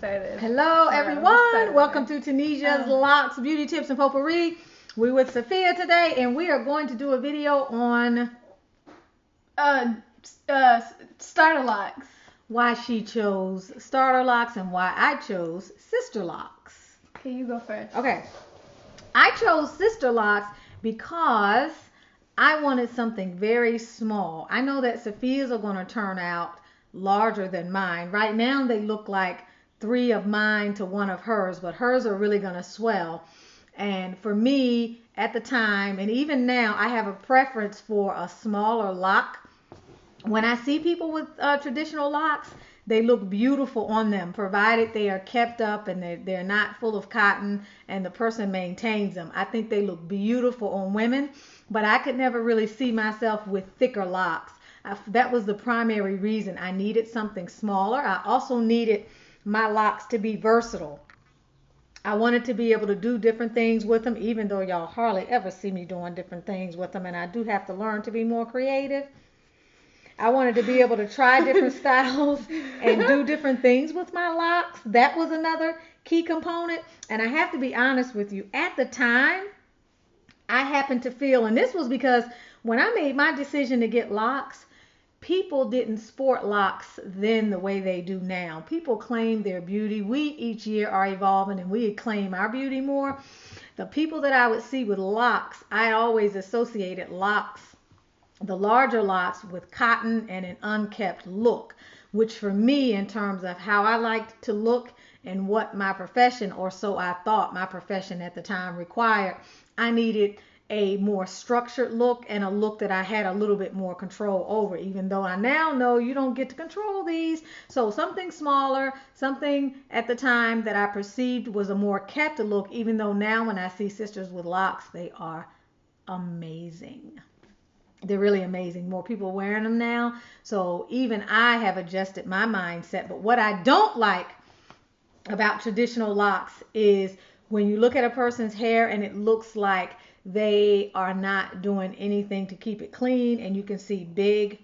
started. Hello, everyone. Welcome to Tunisia's Locs Beauty Tips and Potpourri. We're with Sophia today, and we are going to do a video on starter locks. Why she chose starter locks and why I chose Sisterlocks. Okay, you go first. Okay. I chose Sisterlocks because I wanted something very small. I know that Sophia's are going to turn out larger than mine. Right now they look like 3 of mine to 1 of hers, but hers are really going to swell. And for me at the time, and even now, I have a preference for a smaller lock. When I see people with traditional locks, they look beautiful on them, provided they are kept up and they're not full of cotton and the person maintains them. I think they look beautiful on women, but I could never really see myself with thicker locks. That was the primary reason. I needed something smaller. I also needed my locks to be versatile. I wanted to be able to do different things with them, even though y'all hardly ever see me doing different things with them, and I do have to learn to be more creative. I wanted to be able to try different styles and do different things with my locks. That was another key component. And I have to be honest with you, at the time, I happened to feel, and this was because when I made my decision to get locks, people didn't sport locks then the way they do now. People claim their beauty. We each year are evolving and we claim our beauty more. The people that I would see with locks, I always associated locks, the larger locks, with cotton and an unkept look, which for me, in terms of how I liked to look and what my profession, or so I thought my profession at the time, required, I needed a more structured look and a look that I had a little bit more control over, even though I now know you don't get to control these. So something smaller, something at the time that I perceived was a more kept look, even though now when I see sisters with locks, they are amazing. They're really amazing. More people wearing them now. So even I have adjusted my mindset. But what I don't like about traditional locks is when you look at a person's hair and it looks like they are not doing anything to keep it clean, and you can see big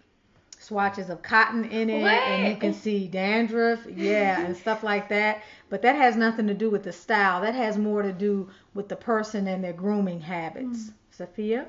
swatches of cotton in it, and you can see dandruff, and stuff like that. But that has nothing to do with the style. That has more to do with the person and their grooming habits. Sophia?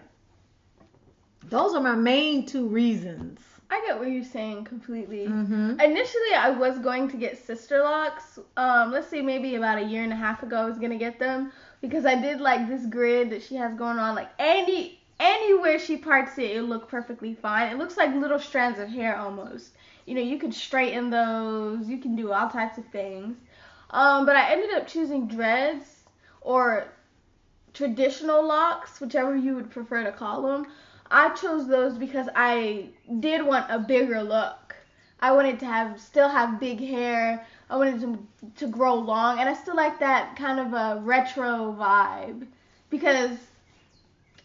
Those are my main 2 reasons. I get what you're saying completely. Initially, I was going to get Sisterlocks. Let's say maybe about a year and a half ago, I was going to get them because I did like this grid that she has going on. Like anywhere she parts it, it looked perfectly fine. It looks like little strands of hair almost. You know, you can straighten those. You can do all types of things. But I ended up choosing dreads or traditional locks, whichever you would prefer to call them. I chose those because I did want a bigger look. I wanted to still have big hair. I wanted to grow long, and I still like that kind of a retro vibe because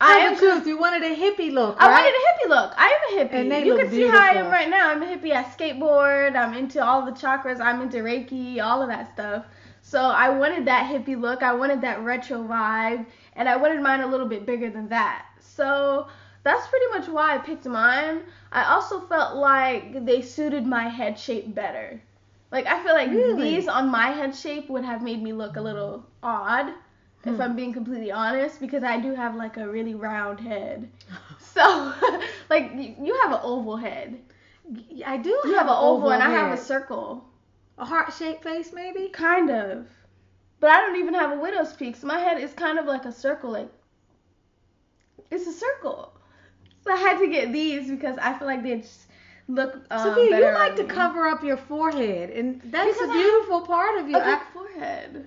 you wanted a hippie look, right? I wanted a hippie look. I am a hippie. And you can see how I am right now. I'm a hippie. I skateboard. I'm into all the chakras. I'm into Reiki, all of that stuff. So I wanted that hippie look. I wanted that retro vibe, and I wanted mine a little bit bigger than that. So that's pretty much why I picked mine. I also felt like they suited my head shape better. Like, I feel like these on my head shape would have made me look a little odd, if I'm being completely honest, because I do have, like, a really round head. So, like, you have an oval head. I do You have an oval, and I have a circle. A heart-shaped face, maybe? Kind of. But I don't even have a widow's peak, so my head is kind of like a circle. Like, it's a circle. So I had to get these because I feel like they just look Sophia, better. you like to cover up your forehead, and that's a beautiful part of you. A big forehead.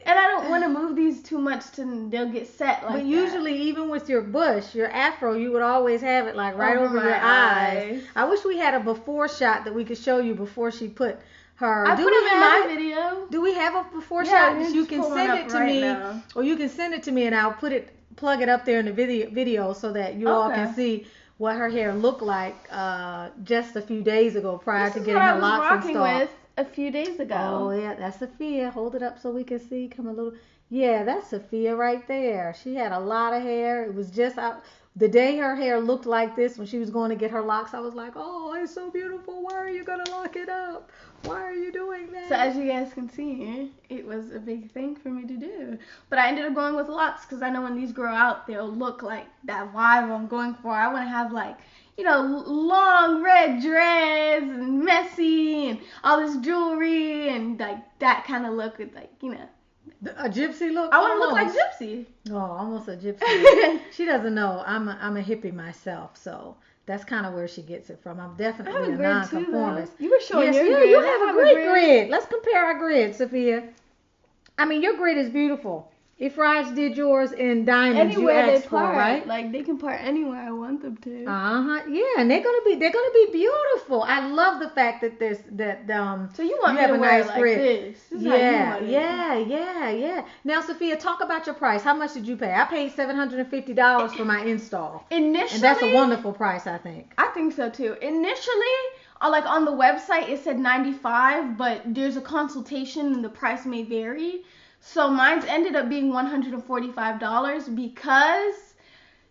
And I don't want to move these too much they'll get set like that. But usually, even with your bush, your afro, you would always have it like right over your eyes. I wish we had a before shot that we could show you before she put her. I put it in my video. Do we have a before shot? You can send it to me, now. Or you can send it to me, and I'll plug it up there in the video so that you all can see what her hair looked like just a few days ago prior to getting her locks installed. With a few days ago. Oh yeah, that's Sophia. Hold it up so we can see. Come a little. Yeah, that's Sophia right there. She had a lot of hair. It was just out. The day her hair looked like this when she was going to get her locks, I was like, oh, it's so beautiful. Why are you going to lock it up? Why are you doing that? So as you guys can see, it was a big thing for me to do. But I ended up going with locks because I know when these grow out, they'll look like that vibe I'm going for. I want to have like, you know, long red dreads and messy and all this jewelry and like that kind of look with like, you know. A gypsy look? I want to look like Gypsy. Oh, almost a gypsy. She doesn't know. I'm a hippie myself, so that's kind of where she gets it from. I'm definitely a nonconformist. You were showing your grid. grid. You have a great grid. Let's compare our grid, Sophia. I mean, your grid is beautiful. If Raj did yours in diamonds, anywhere you asked they part, for, right? Like they can part anywhere I want them to. Yeah, and they're gonna be beautiful. I love the fact that there's that So you want you me have to a wear nice it like grid. this? This is how you want it. Yeah. Now, Sophia, talk about your price. How much did you pay? I paid $750 for my install. Initially, and that's a wonderful price, I think. I think so too. Initially, like on the website, it said $95, but there's a consultation and the price may vary. So mine's ended up being $145 because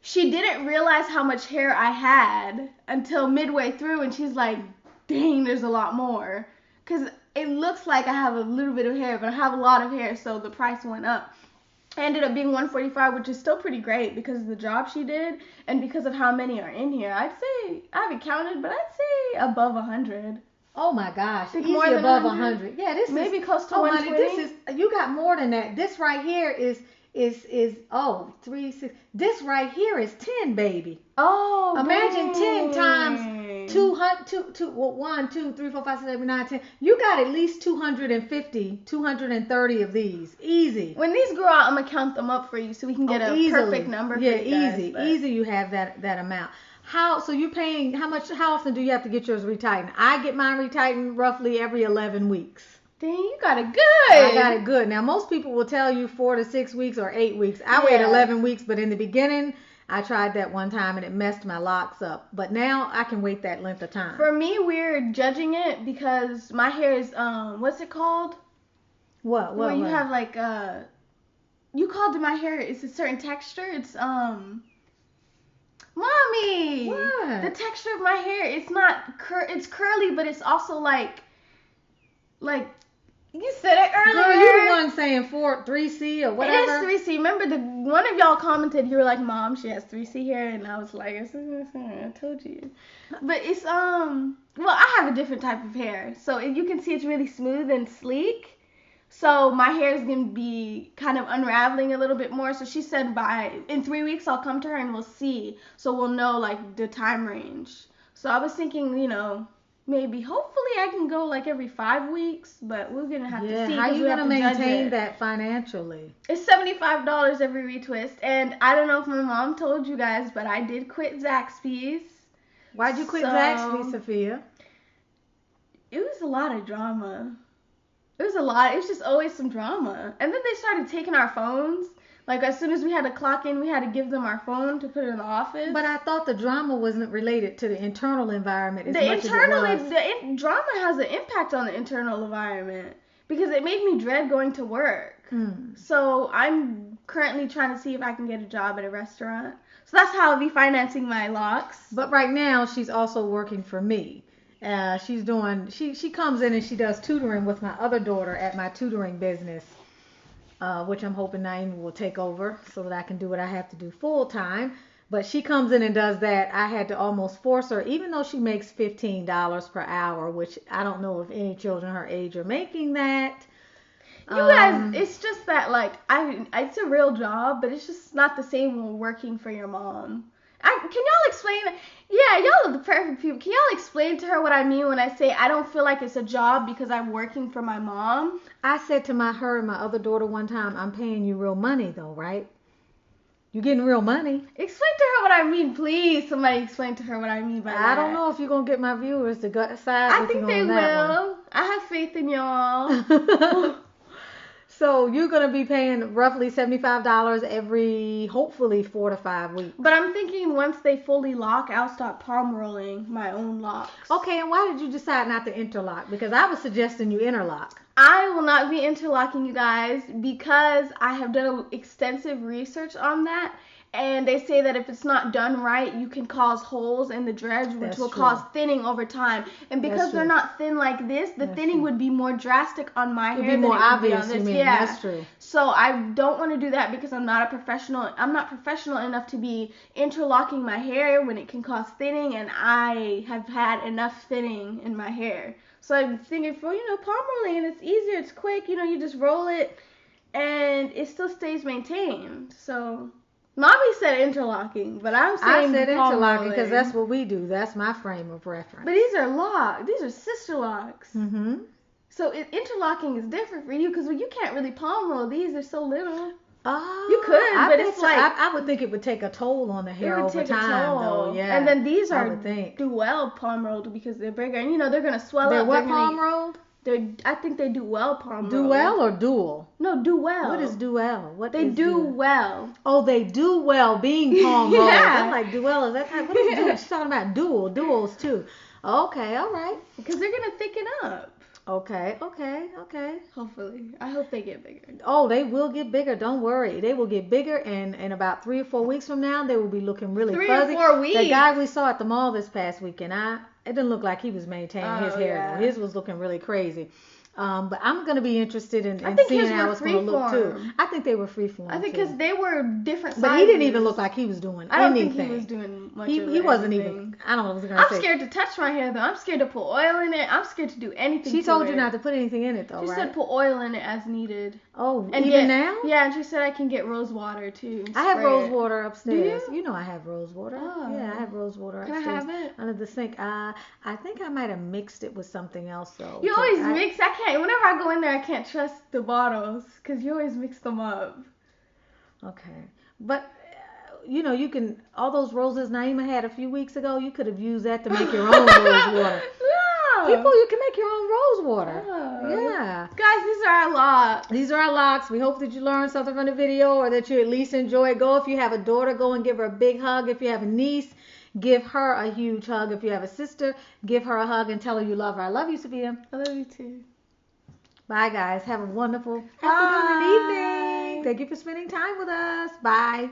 she didn't realize how much hair I had until midway through, and she's like, dang, there's a lot more. Because it looks like I have a little bit of hair, but I have a lot of hair, so the price went up. It ended up being $145, which is still pretty great because of the job she did and because of how many are in here. I'd say, I haven't counted, but I'd say above 100. Oh my gosh, easy more than above 100. 100. Yeah, this maybe is close to 120. Honey, this is, you got more than that. This right here is 3, 6. This right here is 10, baby. Oh, imagine dang. 10 times 200, 1, 2, 3, 4, 5, 6, 7, 9, 10. You got at least 250, 230 of these. Easy. When these grow out, I'm gonna count them up for you so we can get a perfect number for you guys. Easy. You have that amount. So you're paying how often do you have to get yours retightened? I get mine retightened roughly every 11 weeks. Dang, you got it good. I got it good. Now most people will tell you 4 to 6 weeks or 8 weeks. I wait 11 weeks, but in the beginning I tried that one time and it messed my locks up. But now I can wait that length of time. For me, we're judging it because my hair is what's it called? What? Where you have like you called my hair. It's a certain texture. It's Mommy, what? The texture of my hair, it's not it's curly, but it's also like you said it earlier. Girl, you're the one saying 3C or whatever. It is 3C. Remember one of y'all commented, you were like, Mom, she has 3C hair, and I was like, I told you. But it's well, I have a different type of hair, so you can see it's really smooth and sleek. So my hair is going to be kind of unraveling a little bit more. So she said in 3 weeks I'll come to her and we'll see. So we'll know like the time range. So I was thinking, maybe hopefully I can go like every 5 weeks, but we're going to have to see. How are you going to maintain that financially? It's $75 every retwist. And I don't know if my mom told you guys, but I did quit Zaxby's. Why'd you quit Zaxby's, Sophia? It was a lot of drama. It was a lot. It was just always some drama. And then they started taking our phones. Like, as soon as we had to clock in, we had to give them our phone to put it in the office. But I thought the drama wasn't related to the internal environment as much as it was. The drama has an impact on the internal environment because it made me dread going to work. So I'm currently trying to see if I can get a job at a restaurant. So that's how I'll be financing my locks. But right now, she's also working for me. She comes in and she does tutoring with my other daughter at my tutoring business, which I'm hoping Naima will take over so that I can do what I have to do full time. But she comes in and does that. I had to almost force her, even though she makes $15 per hour, which I don't know if any children her age are making that. You guys, it's just that it's a real job, but it's just not the same when we're working for your mom. Can y'all explain? Yeah, y'all are the perfect people. Can y'all explain to her what I mean when I say I don't feel like it's a job because I'm working for my mom? I said to her and my other daughter one time, I'm paying you real money though, right? You getting real money. Explain to her what I mean, please. Somebody explain to her what I mean by that. I don't know if you're going to get my viewers to side with you on that one. I think they will. I have faith in y'all. So you're going to be paying roughly $75 every, hopefully, 4 to 5 weeks. But I'm thinking once they fully lock, I'll start palm rolling my own locks. Okay, and why did you decide not to interlock? Because I was suggesting you interlock. I will not be interlocking, you guys, because I have done extensive research on that. And they say that if it's not done right, you can cause holes in the dreads, which That's will true. cause thinning over time. And because they're not thin like this, the thinning would be more drastic on my hair. It'd be more obvious, on this. You mean. Yeah. That's true. So I don't want to do that because I'm not professional enough to be interlocking my hair when it can cause thinning, and I have had enough thinning in my hair. So I'm thinking for, palm rolling, and it's easier, it's quick, you just roll it and it still stays maintained. So Mommy said interlocking, but I'm saying I said interlocking because that's what we do. That's my frame of reference. But these are locks. These are Sisterlocks. Mm-hmm. So interlocking is different for you because you can't really palm roll these. They're so little. Oh, you could, but it's like I would think it would take a toll on the hair over time, though. Yeah. And then these are dual palm rolled because they're bigger, and they're gonna swell they're up. What palm rolled? I think they do well palm rolled. Dual or dual? No, do well. What is dual? They do well. Oh, they do well being palm rolled. Yeah. I'm like, dual, is that what is dual? She's talking about duals too. Okay, all right. Because they're gonna thicken up. Okay. Hopefully. I hope they get bigger. Oh, they will get bigger. Don't worry. They will get bigger, and in about 3 or 4 weeks from now, they will be looking really fuzzy. 3 or 4 weeks? The guy we saw at the mall this past weekend, it didn't look like he was maintaining his hair. Yeah. His was looking really crazy. But I'm going to be interested in seeing how it's going to look, too. I think they were freeform, I think because they were different sizes. But he didn't even look like he was doing anything. I don't think he was doing much of He wasn't even, I don't know what I was going to say. I'm scared to touch my hair, though. I'm scared to put oil in it. I'm scared to do anything She told you not to put anything in it, though, right? She said put oil in it as needed. Oh, and even now? Yeah, and she said I can get rose water, too. I have rose water upstairs. Do you? You know I have rose water. Oh. Yeah, I have rose water upstairs. Can I have it? Under the sink. I think I might have mixed it with something else, though. You always mix. I can't. Whenever I go in there, I can't trust the bottles because you always mix them up. Okay. But, you can, all those roses Naima had a few weeks ago, you could have used that to make your own rose water. No. You can make your own rose water. Oh. Yeah. Guys, these are our locks. These are our locks. We hope that you learned something from the video or that you at least enjoy it. Go if you have a daughter, go and give her a big hug. If you have a niece, give her a huge hug. If you have a sister, give her a hug and tell her you love her. I love you, Sophia. I love you too. Bye, guys. Have a wonderful afternoon and evening. Thank you for spending time with us. Bye.